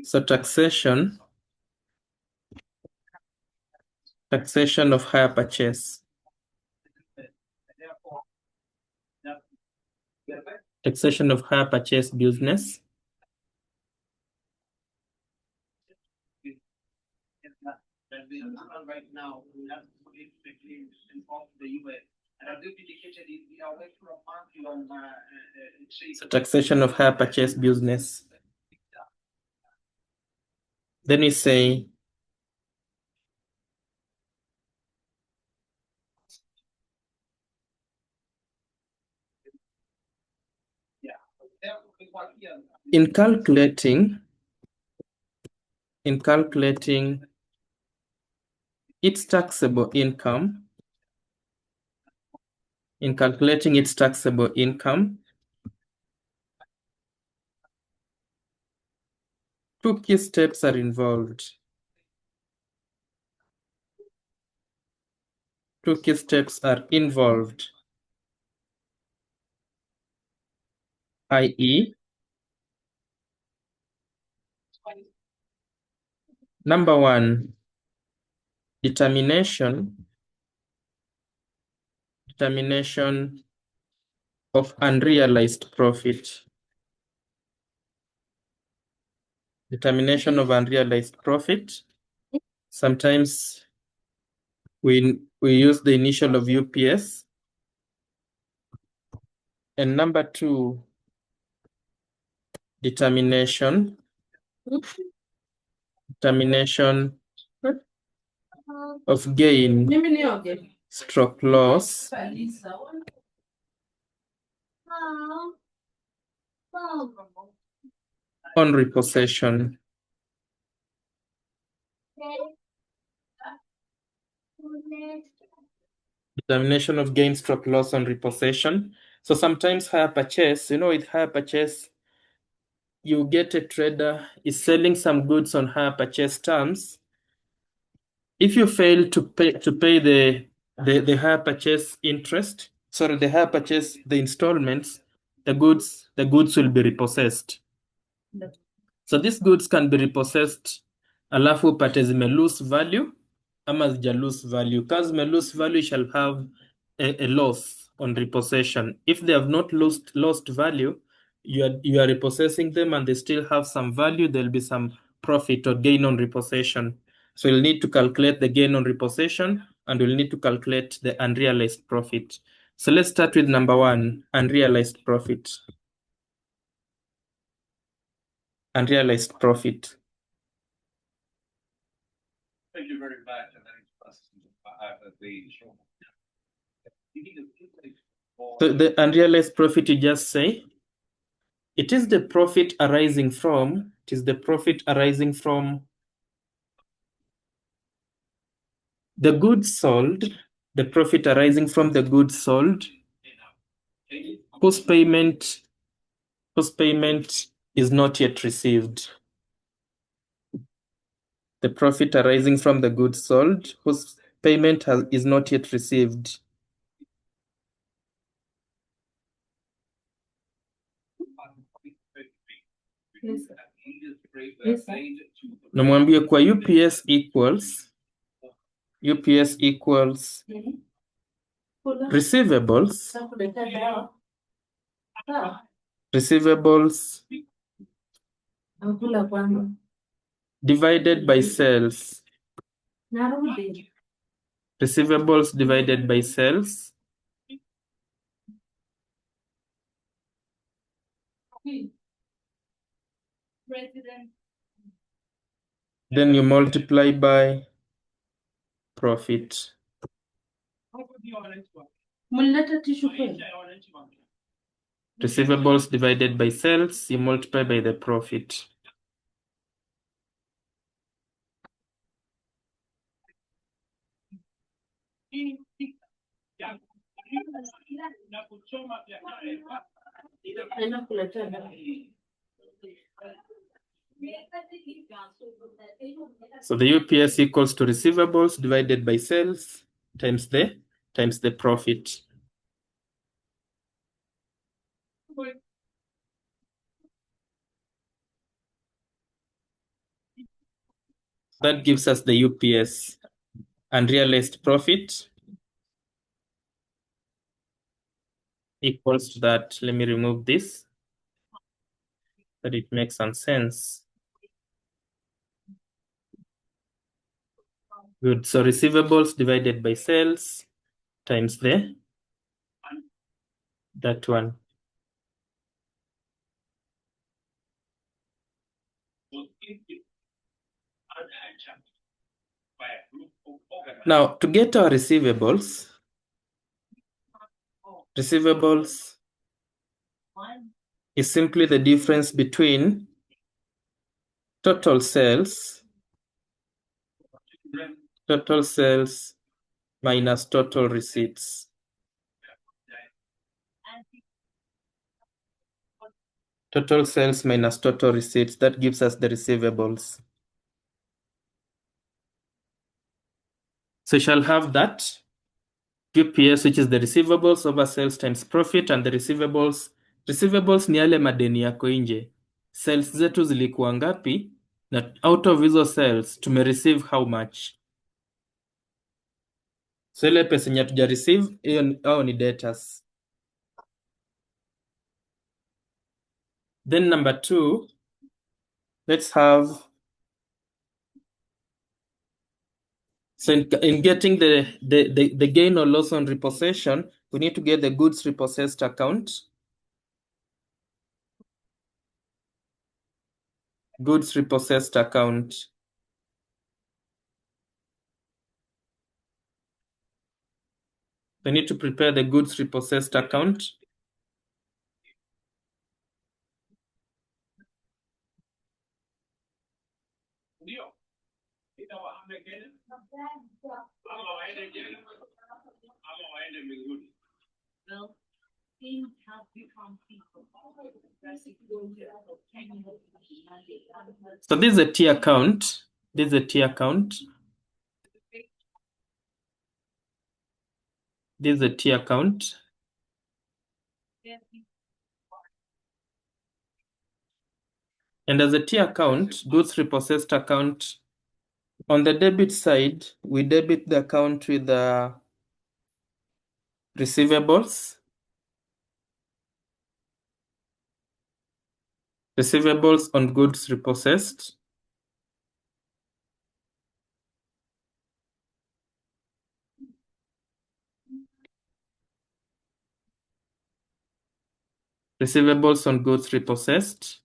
So taxation of hire purchase. Taxation of hire purchase business. So taxation of hire purchase business. Then we say in calculating its taxable income, two key steps are involved. I.e., number one, determination of unrealized profit. Determination of unrealized profit. Sometimes we use the initial of UPS. And number two, determination of gain stroke loss on repossession. Determination of gain stroke loss on repossession. So sometimes hire purchase, with hire purchase, you get a trader is selling some goods on hire purchase terms. If you fail to pay the hire purchase interest, the installments, the goods will be repossessed. So these goods can be repossessed, alafu upate zime lose value ama zija lose value. Kama zime lose value, you shall have a loss on repossession. If they have not lost value, you are repossessing them and they still have some value, there'll be some profit or gain on repossession. So you'll need to calculate the gain on repossession and you'll need to calculate the unrealized profit. So let's start with number one, unrealized profit. Unrealized profit. Thank you very much. So the unrealized profit, you just say, it is the profit arising from the goods sold, the profit arising from the goods sold, whose payment is not yet received. The profit arising from the goods sold, whose payment is not yet received. Namwambie kwa UPS equals receivables divided by sales. Receivables divided by sales. Then you multiply by profit. Receivables divided by sales, you multiply by the profit. So the UPS equals to receivables divided by sales times the profit. That gives us the UPS, unrealized profit, equals to that. Let me remove this, that it makes some sense. Good. So receivables divided by sales times that one. Now, to get our receivables is simply the difference between total sales minus total receipts. Total sales minus total receipts, that gives us the receivables. So you shall have that UPS, which is the receivables over sales times profit, and the receivables ni yale madeni yako nje. Sales zetu zilikuwa ngapi, na out of hizo sales tumereceive how much. So ile pesa yenye tuja receive hiyo ni debtors. Then number 2, let's have, so in getting the gain or loss on repossession, we need to get the goods repossessed account. Goods repossessed account. We need to prepare the goods repossessed account. So this is a T account. This is a T account. This is a T account. And as a T account, goods repossessed account, on the debit side, we debit the account with the receivables. Receivables on goods repossessed. Receivables on goods repossessed.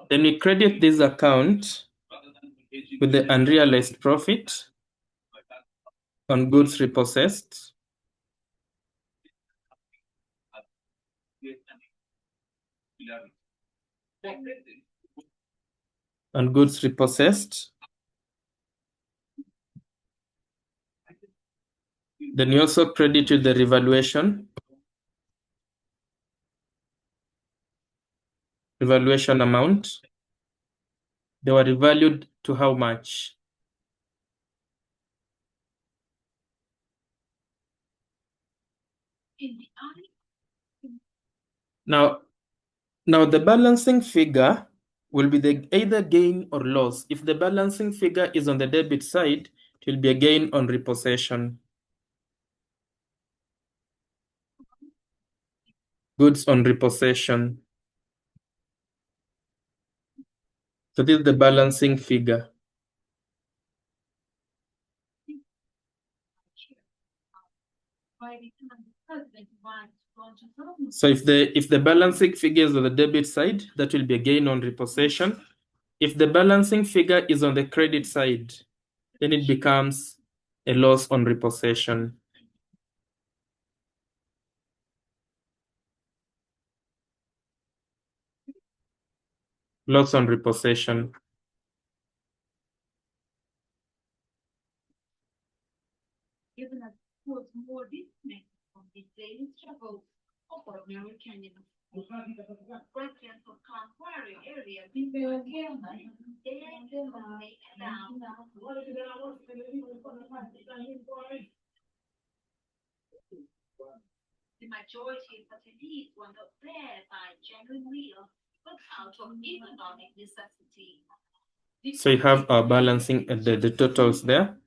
Then we credit this account with the unrealized profit on goods repossessed. On goods repossessed. Then you also credit with the revaluation amount. They were revalued to how much? Now the balancing figure will be the either gain or loss. If the balancing figure is on the debit side, it will be a gain on repossession. Goods on repossession. So this is the balancing figure. So if the balancing figure is on the debit side, that will be a gain on repossession. If the balancing figure is on the credit side, then it becomes a loss on repossession. Loss on repossession. So you have our balancing the totals there.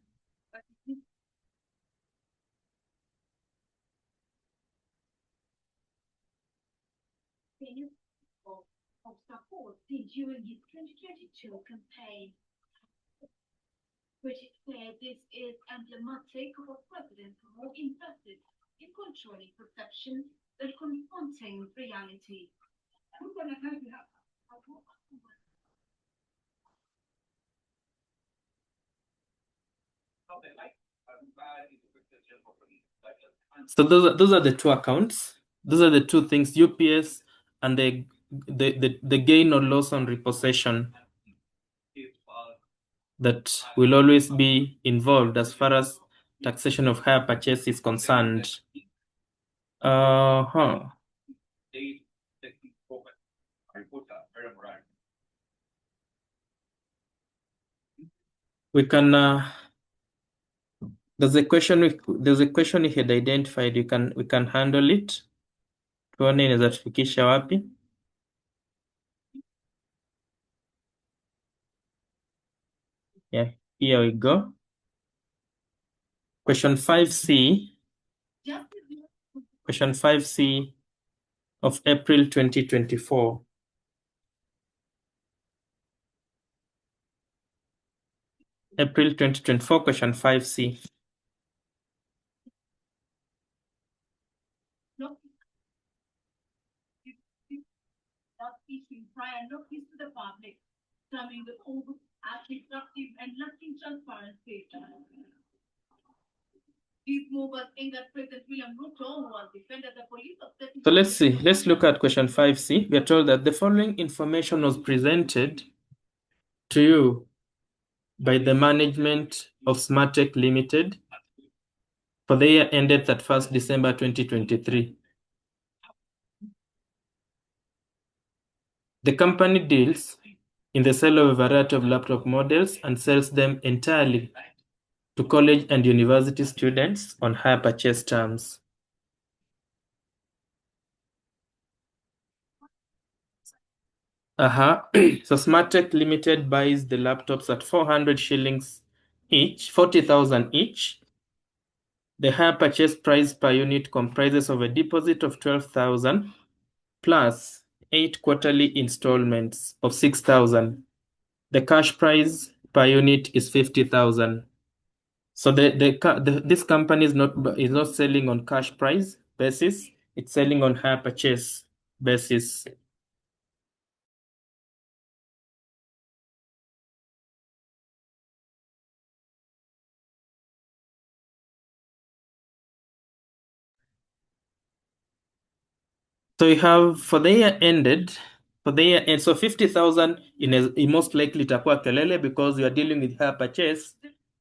So those are the two accounts. Those are the two things: UPS and the gain or loss on repossession that will always be involved as far as taxation of hire purchase is concerned. Uh-huh. We can there's a question we had identified. We can handle it. Tuone inaweza tufikisha wapi. Yeah, here we go. Question 5C. Question 5C of April 2024. April 2024, question 5C. So let's see. Let's look at question 5C. We are told that the following information was presented to you by the management of Smartech Limited for the year ended 31st December 2023. The company deals in the sale of a variety of laptop models and sells them entirely to college and university students on hire purchase terms. So Smartech Limited buys the laptops at 400 shillings each, 40,000 each. The hire purchase price per unit comprises of a deposit of 12,000 plus 8 quarterly installments of 6,000. The cash price per unit is 50,000. So this company is not selling on cash price basis. It's selling on hire purchase basis. So you have for the year ended, so 50,000 in most likely itakuwa kelele because you are dealing with hire purchase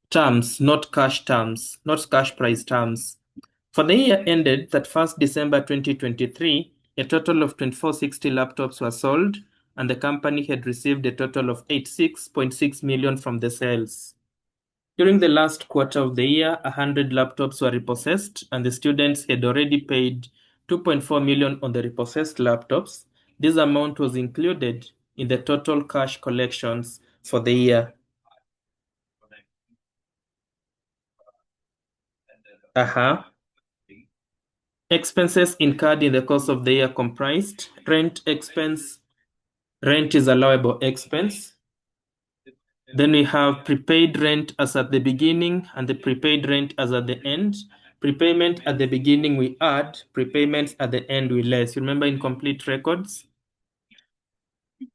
terms, not cash terms, not cash price terms. For the year ended 31st December 2023, a total of 2460 laptops were sold, and the company had received a total of 86.6 million from the sales. During the last quarter of the year, 100 laptops were repossessed, and the students had already paid 2.4 million on the repossessed laptops. This amount was included in the total cash collections for the year. Expenses incurred in the course of the year comprised rent expense. Rent is allowable expense. Then we have prepaid rent as at the beginning and the prepaid rent as at the end. Prepayment at the beginning we add, prepayments at the end we less. You remember incomplete records?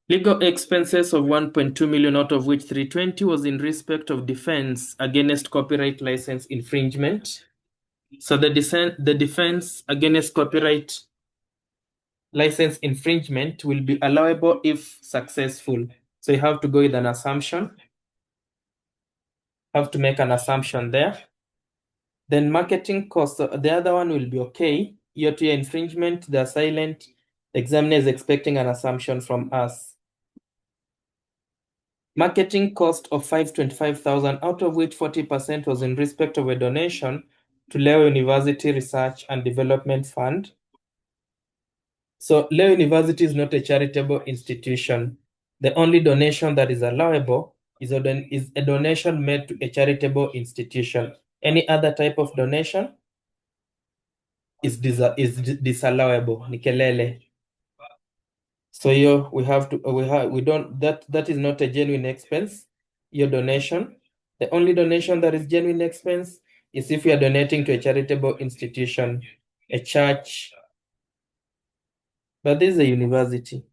Legal expenses of 1.2 million, out of which 320 was in respect of defense against copyright license infringement. So the defense against copyright license infringement will be allowable if successful. So you have to go with an assumption. Have to make an assumption there. Then marketing costs, the other one will be okay. Year-to-year infringement, they're silent. The examiner is expecting an assumption from us. Marketing cost of 525,000, out of which 40% was in respect of a donation to Leo University Research and Development Fund. So Leo University is not a charitable institution. The only donation that is allowable is a donation made to a charitable institution. Any other type of donation is disallowable. Ni kelele. So here that is not a genuine expense, your donation. The only donation that is genuine expense is if you are donating to a charitable institution, a church. But this is a university.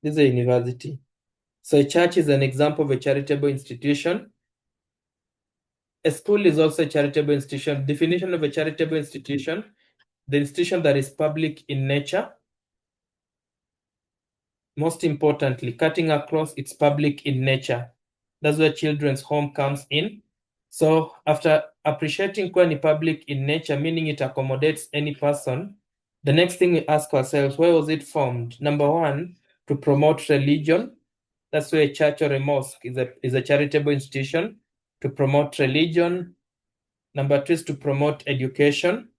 This is a university. So a church is an example of a charitable institution. A school is also a charitable institution. Definition of a charitable institution: the institution that is public in nature. Most importantly, cutting across, it's public in nature. That's where children's home comes in. So after appreciating Kwani public in nature, meaning it accommodates any person, the next thing we ask ourselves, where was it formed? Number one, to promote religion. That's where a church or a mosque is a charitable institution to promote religion. Number two is to promote education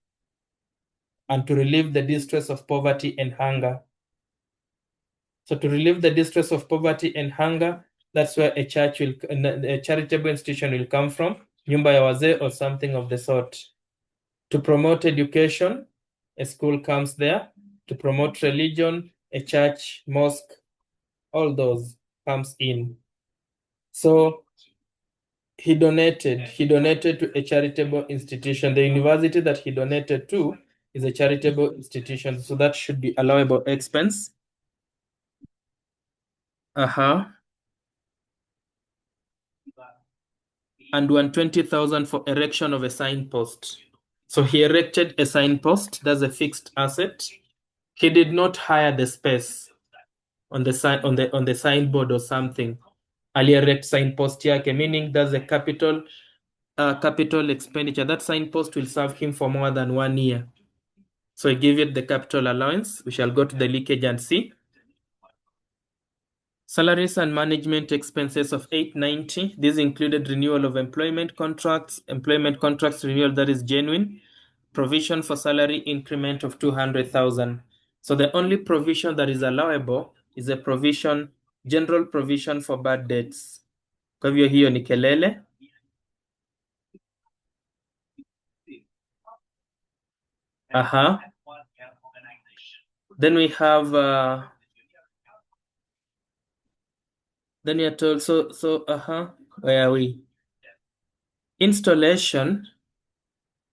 and to relieve the distress of poverty and hunger. So to relieve the distress of poverty and hunger, that's where a charitable institution will come from, nyumba ya wazee or something of the sort. To promote education, a school comes there. To promote religion, a church, mosque, all those comes in. So he donated to a charitable institution. The university that he donated to is a charitable institution, so that should be allowable expense. And 120,000 for erection of a signpost. So he erected a signpost. That's a fixed asset. He did not hire the space on the sign on the signboard or something. Ali erect signpost yake, meaning that's a capital expenditure. That signpost will serve him for more than 1 year. So I give it the capital allowance. We shall go to the leakage and see. Salaries and management expenses of 890. This included renewal of employment contracts renewal that is genuine, provision for salary increment of 200,000. So the only provision that is allowable is a general provision for bad debts. Kwa hivyo hiyo ni kelele. Then we have then you're told where are we? Installation.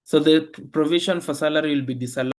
So the provision for salary will be disallowed.